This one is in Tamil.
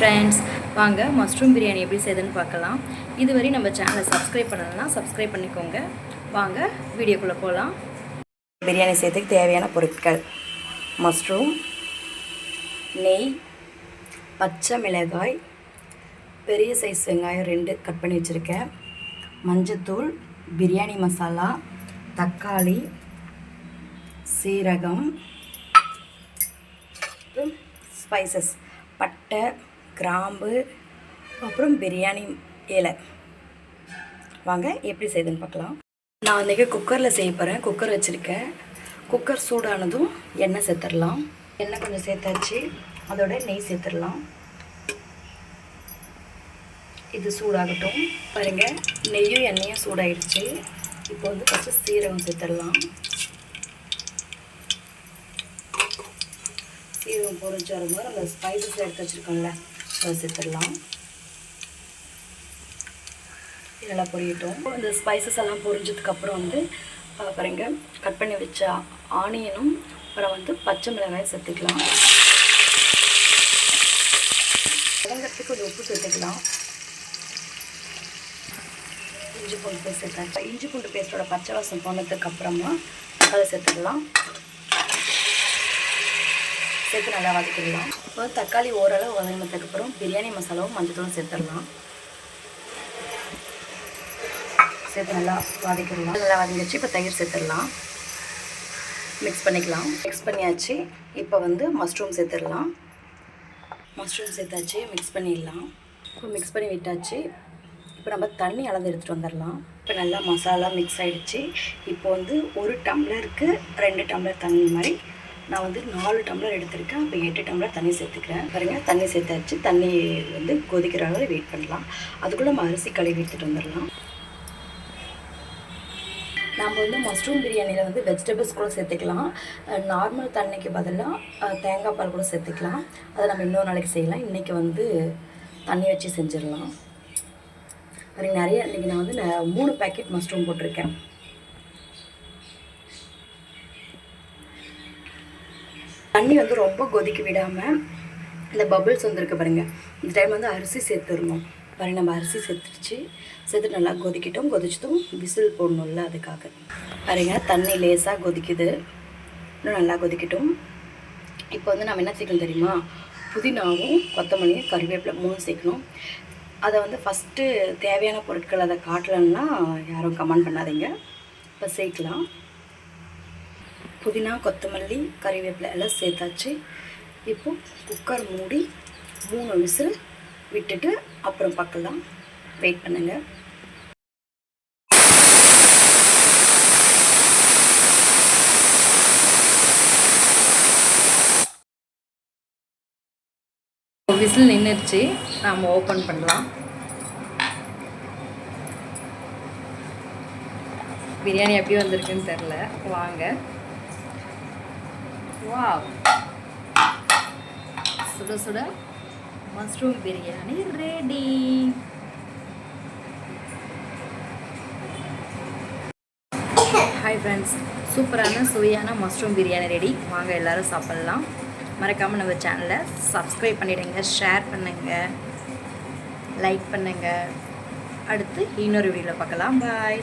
ஃப்ரெண்ட்ஸ், வாங்க மஷ்ரூம் பிரியாணி எப்படி செய்யுதுன்னு பார்க்கலாம். இதுவரை நம்ம சேனலை சப்ஸ்கிரைப் பண்ணலைன்னா சப்ஸ்கிரைப் பண்ணிக்கோங்க. வாங்க வீடியோக்குள்ளே போகலாம். பிரியாணி செய்யறதுக்கு தேவையான பொருட்கள்: மஷ்ரூம், நெய், பச்சை மிளகாய், பெரிய சைஸ் வெங்காயம் 2 கட் பண்ணி வச்சுருக்கேன், மஞ்சத்தூள், பிரியாணி மசாலா, தக்காளி, சீரகம், அப்புறம் ஸ்பைசஸ் பட்டை, கிராம்பு, அப்புறம் பிரியாணி இலை. வாங்க எப்படி செய்யுதுன்னு பார்க்கலாம். நான் இன்றைக்கி குக்கரில் செய்ய போகிறேன். குக்கர் வச்சுருக்கேன். குக்கர் சூடானதும் எண்ணெய் சேர்த்துடலாம். எண்ணெய் கொஞ்சம் சேர்த்தாச்சு. அதோட நெய் சேர்த்துடலாம். இது சூடாகட்டும். பாருங்கள், நெய்யும் எண்ணெயும் சூடாகிடுச்சு. இப்போ வந்து ஃபஸ்ட்டு சீரகம் சேர்த்துடலாம். சீரகம் பொரிச்சு வரும்போது நம்ம ஸ்பைசஸ் எடுத்து வச்சுருக்கோம்ல, அதை சேர்த்துடலாம். இதெல்லாம் பொரியட்டும். இந்த ஸ்பைசஸ் எல்லாம் பொரிஞ்சதுக்கப்புறம் வந்து பாருங்க, கட் பண்ணி வச்ச ஆனியனும் அப்புறம் வந்து பச்சை மிளகாய் சேர்த்துக்கலாம். வதங்கிறதுக்கு கொஞ்சம் உப்பு சேர்த்துக்கலாம். இஞ்சி பூண்டு பேஸ்ட் சேர்த்தேன். இஞ்சி பூண்டு பேஸ்ட்டோட பச்சை வாசம் போனதுக்கப்புறமா அதை சேர்த்துக்கலாம். சேர்த்து நல்லா வதக்கிடலாம். இப்போ தக்காளி ஓரளவு வதங்கினதுக்கப்புறம் பிரியாணி மசாலாவும் மஞ்சத்தூளும் சேர்த்துடலாம். சேர்த்து நல்லா வதக்கிடலாம். நல்லா வதங்கிடுச்சு. இப்போ தயிர் சேர்த்துடலாம். மிக்ஸ் பண்ணிக்கலாம். மிக்ஸ் பண்ணியாச்சு. இப்போ வந்து மஷ்ரூம் சேர்த்துடலாம். மஷ்ரூம் சேர்த்தாச்சு. மிக்ஸ் பண்ணிடலாம். இப்போ மிக்ஸ் பண்ணி விட்டாச்சு. இப்போ நம்ம தண்ணி அளந்து எடுத்துகிட்டு வந்துடலாம். இப்போ நல்லா மசாலா மிக்ஸ் ஆகிடுச்சு. இப்போ வந்து 1 டம்ளருக்கு 2 டம்ளர் தண்ணி மாதிரி நான் வந்து 4 டம்ளர் எடுத்திருக்கேன். அப்போ 8 டம்ளர் தண்ணி சேர்த்துக்கிறேன். பாருங்கள், தண்ணி சேர்த்தாச்சு. தண்ணி வந்து கொதிக்கிற அளவு வெயிட் பண்ணலாம். அதுக்குள்ளே நம்ம அரிசி கழுவி எடுத்துகிட்டு வந்துடலாம். நம்ம வந்து மஷ்ரூம் பிரியாணியில் வந்து வெஜிடபிள்ஸ் கூட சேர்த்துக்கலாம். நார்மல் தண்ணிக்கு பதிலாக தேங்காய் பால் கூட சேர்த்துக்கலாம். அதை நம்ம இன்னொரு நாளைக்கு செய்யலாம். இன்றைக்கி வந்து தண்ணி வச்சு செஞ்சிடலாம். பாருங்கள், நிறைய இன்றைக்கி நான் வந்து 3 பேக்கெட் மஷ்ரூம் போட்டிருக்கேன். தண்ணி வந்து ரொம்ப கொதிக்க விடாமல் இந்த பபிள்ஸ் வந்துருக்கு பாருங்கள், இந்த டைம் வந்து அரிசி சேர்த்துடணும். பாருங்கள், நம்ம அரிசி சேர்த்துட்டு நல்லா கொதிக்கிட்டோம். கொதிச்சதும் விசில் போடணும்ல, அதுக்காக. பாருங்கள், தண்ணி லேசாக கொதிக்குது. இன்னும் நல்லா கொதிக்கட்டும். இப்போ வந்து நம்ம என்ன சேர்க்கணும் தெரியுமா? புதினாவும் கொத்தமல்லியும் கறிவேப்பிலை 3 சேர்க்கணும். அதை வந்து ஃபஸ்ட்டு தேவையான பொருட்கள் அதை காட்டலன்னா யாரும் கமெண்ட் பண்ணாதீங்க. இப்போ சேர்க்கலாம். புதினா, கொத்தமல்லி, கறிவேப்பிலை எல்லாம் சேர்த்தாச்சு. இப்போ குக்கர் மூடி 3 விசில் விட்டுட்டு அப்புறம் பார்க்கலாம். வெயிட் பண்ணுங்கள். விசில் நின்றுச்சு. நாம் ஓப்பன் பண்ணலாம். பிரியாணி எப்படி வந்திருக்குன்னு தெரில. வாங்க. வாவ், சுட சுட mushroom biryani ready. Hi friends, சூப்பரான சுவையான மஷ்ரூம் பிரியாணி ரெடி. வாங்க எல்லோரும் சாப்பிட்லாம். மறக்காமல் நம்ம சேனலை சப்ஸ்கிரைப் பண்ணிவிடுங்க, ஷேர் பண்ணுங்கள், லைக் பண்ணுங்கள். அடுத்து இன்னொரு வீடியோவில் பார்க்கலாம். பாய்.